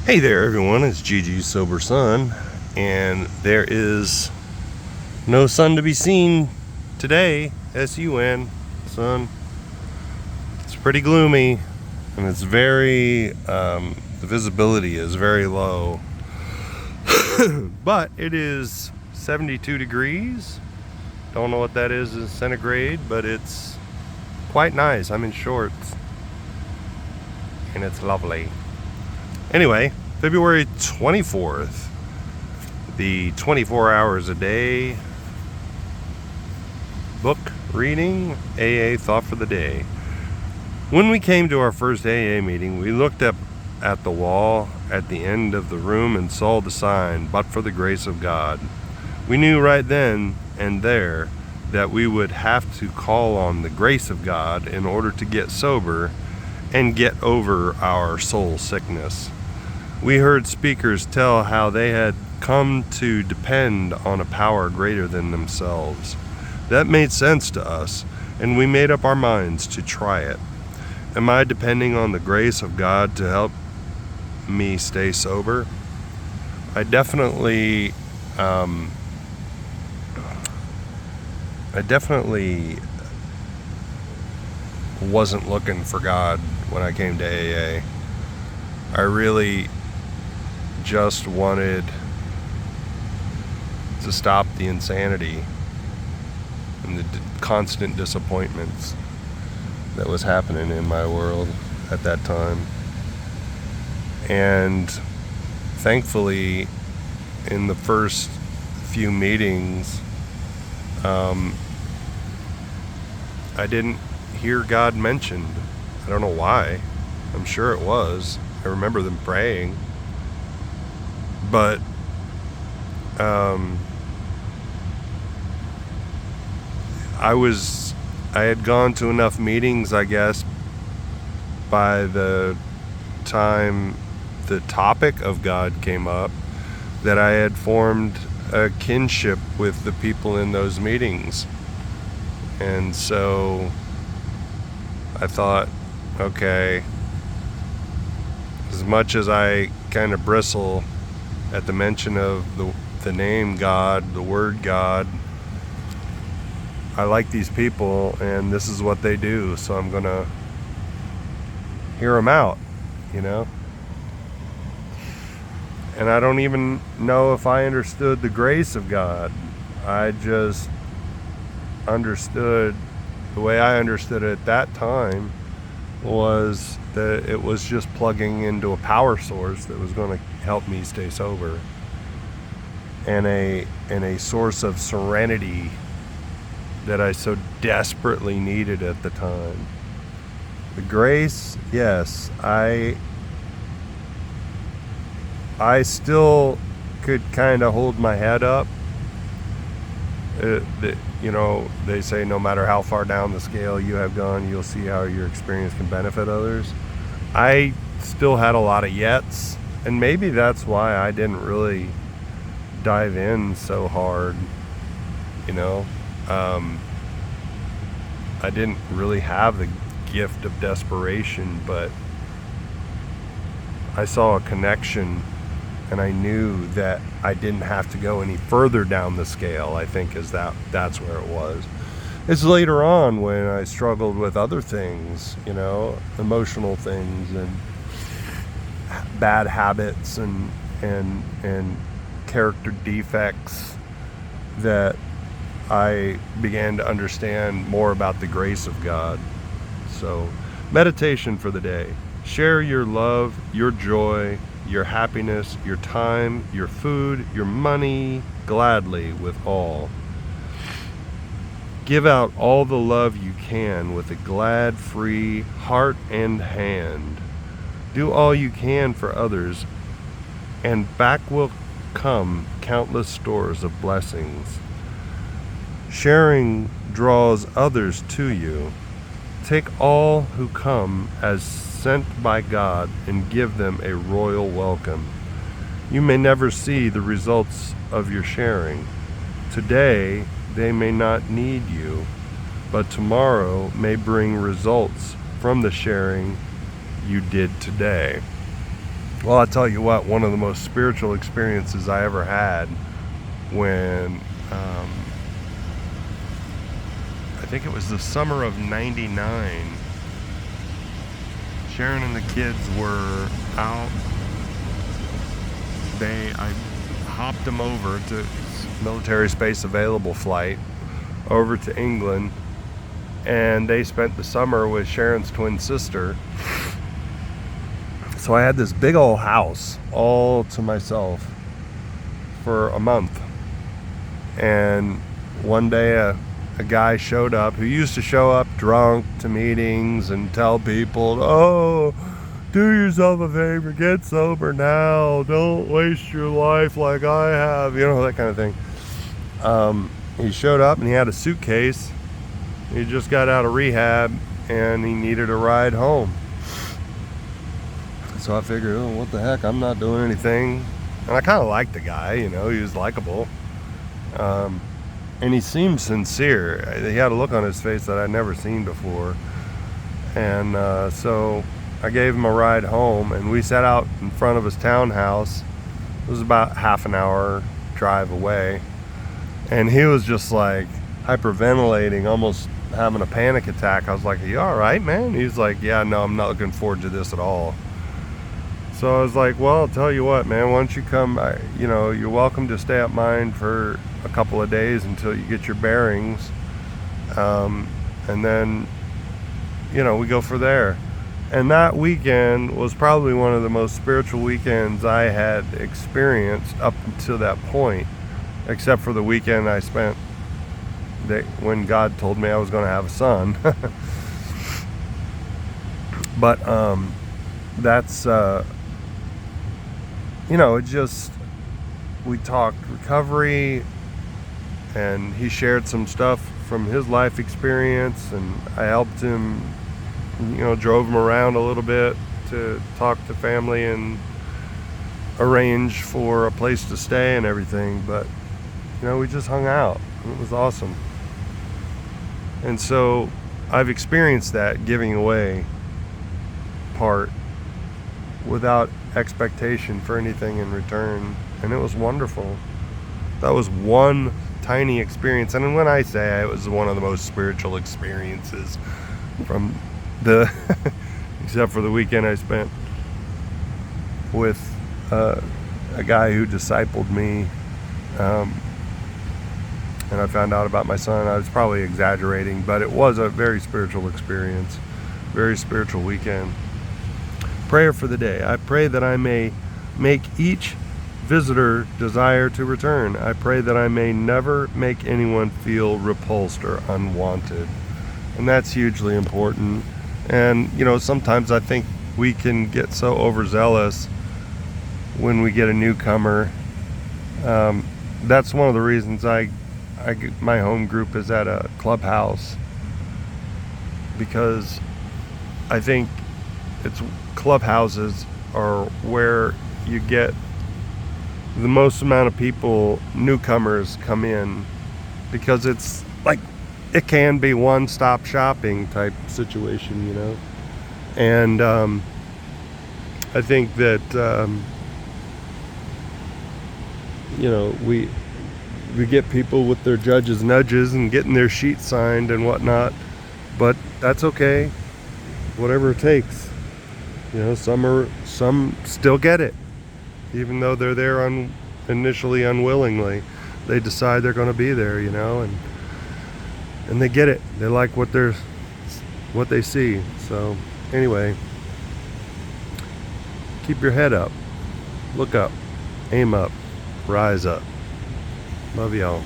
Hey there, everyone. It's Gigi's Sober Sun, and there is no sun to be seen today. S-U-N, sun. It's pretty gloomy, and it's the visibility is very low. But it is 72 degrees. Don't know what that is in centigrade, but it's quite nice. I'm in shorts, and it's lovely. Anyway, February 24th, the 24 hours a day book reading, AA Thought for the Day. When we came to our first AA meeting, we looked up at the wall at the end of the room and saw the sign, "But for the grace of God." We knew right then and there that we would have to call on the grace of God in order to get sober and get over our soul sickness. We heard speakers tell how they had come to depend on a power greater than themselves. That made sense to us, and we made up our minds to try it. Am I depending on the grace of God to help me stay sober? I definitely wasn't looking for God when I came to AA. I really just wanted to stop the insanity and the constant disappointments that was happening in my world at that time. And thankfully, in the first few meetings, I didn't hear God mentioned. I don't know why. I'm sure it was. I remember them praying. But I had gone to enough meetings, I guess, by the time the topic of God came up, that I had formed a kinship with the people in those meetings. And so I thought, okay, as much as I kind of bristle at the mention of the name God, the word God, I like these people, and this is what they do, so I'm going to hear them out, you know? And I don't even know if I understood the grace of God. I just understood, the way I understood it at that time was that it was just plugging into a power source that was going to help me stay sober, and a source of serenity that I so desperately needed at the time. The grace, yes, I still could kind of hold my head up. They say no matter how far down the scale you have gone, you'll see how your experience can benefit others. I still had a lot of yets, and maybe that's why I didn't really dive in so hard, I didn't really have the gift of desperation, but I saw a connection, and I knew that I didn't have to go any further down the scale. I think that's where it was. It's later on when I struggled with other things, emotional things and bad habits and character defects, that I began to understand more about the grace of God. So, meditation for the day. Share your love, your joy, your happiness, your time, your food, your money gladly with all. Give out all the love you can with a glad, free heart and hand. Do all you can for others, and back will come countless stores of blessings. Sharing draws others to you. Take all who come as sent by God and give them a royal welcome. You may never see the results of your sharing. Today, they may not need you, but tomorrow may bring results from the sharing you did today. Well, I'll tell you what, one of the most spiritual experiences I ever had when, I think it was the summer of '99, Sharon and the kids were out. I hopped them over to military space available flight over to England, and they spent the summer with Sharon's twin sister. So I had this big old house all to myself for a month. And one day a guy showed up who used to show up drunk to meetings and tell people, oh, do yourself a favor, get sober now, don't waste your life like I have, that kind of thing. He showed up and he had a suitcase. He just got out of rehab and he needed a ride home. So I figured, oh, what the heck, I'm not doing anything. And I kind of liked the guy, he was likable. And he seemed sincere. He had a look on his face that I'd never seen before. And so I gave him a ride home, and we sat out in front of his townhouse. It was about half an hour drive away. And he was just like hyperventilating, almost having a panic attack. I was like, are you all right, man? He's like, yeah, no, I'm not looking forward to this at all. So I was like, well, I'll tell you what, man, once you come, you're welcome to stay at mine for a couple of days until you get your bearings. And then, we go for there. And that weekend was probably one of the most spiritual weekends I had experienced up until that point, except for the weekend I spent when God told me I was going to have a son. But that's, it just, we talked recovery, and he shared some stuff from his life experience, and I helped him, drove him around a little bit to talk to family and arrange for a place to stay and everything. But, we just hung out. It was awesome. And so I've experienced that giving away part without expectation for anything in return, and it was wonderful. That was one tiny experience, and when I say it was one of the most spiritual experiences from the except for the weekend I spent with a guy who discipled me, and I found out about my son. I was probably exaggerating, but it was a very spiritual experience, very spiritual weekend. Prayer for the day. I pray that I may make each visitor desire to return. I pray that I may never make anyone feel repulsed or unwanted. And that's hugely important. And, sometimes I think we can get so overzealous when we get a newcomer. That's one of the reasons my home group is at a clubhouse, because I think clubhouses are where you get the most amount of people, newcomers, come in, because it's like, it can be one-stop shopping type situation, and I think that we get people with their judges' nudges and getting their sheets signed and whatnot, but that's okay, whatever it takes. Some still get it, even though they're there initially unwillingly. They decide they're going to be there, and they get it. They like what they see. So anyway, keep your head up, look up, aim up, rise up. Love y'all.